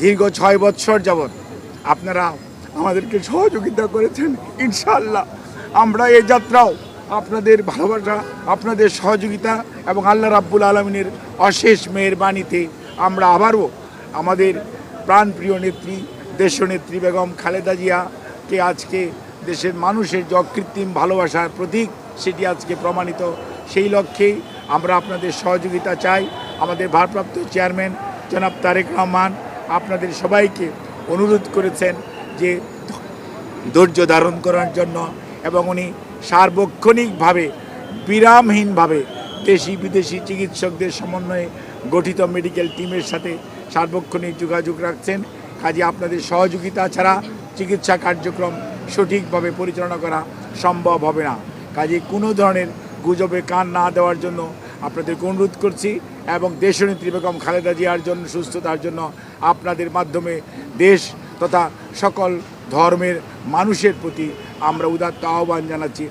দীর্ঘ ৬ বৎসর যাবৎ আপনারা আমাদেরকে সহযোগিতা করেছেন। ইনশাআল্লাহ আমরা এই যাত্রাও আপনাদের ভালোবাসা, আপনাদের সহযোগিতা এবং আল্লাহ রাব্বুল আলামিনের অশেষ মেহেরবানিতে আমরা আবারও আমাদের প্রাণপ্রিয় নেত্রী দেশনেত্রী বেগম খালেদা জিয়াকে আজকে দেশের মানুষের যে অকৃত্রিম ভালোবাসার প্রতীক সেটি আজকে প্রমাণিত। সেই লক্ষ্যেই আমরা আপনাদের সহযোগিতা চাই। আমাদের ভারপ্রাপ্ত চেয়ারম্যান জনাব তারেক রহমান আপনাদের সবাইকে অনুরোধ করেছেন যে ধৈর্য ধারণ করার জন্য, এবং উনি সার্বক্ষণিকভাবে বিরামহীনভাবে দেশি বিদেশি চিকিৎসকদের সমন্বয়ে গঠিত মেডিকেল টিমের সাথে সার্বক্ষণিক যোগাযোগ রাখছেন। কাজে আপনাদের সহযোগিতা ছাড়া চিকিৎসা কার্যক্রম সঠিকভাবে পরিচালনা করা সম্ভব হবে না। কাজে কোনো ধরনের গুজবে কান না দেওয়ার জন্য আপনাদেরকে অনুরোধ করছি, এবং দেশনেত্রী বেগম খালেদা জিয়ার জন্য সুস্থতার জন্য আপনাদের মাধ্যমে দেশ তথা সকল ধর্মের মানুষের প্রতি আমরা উদাত্ত আহ্বান জানাচ্ছি।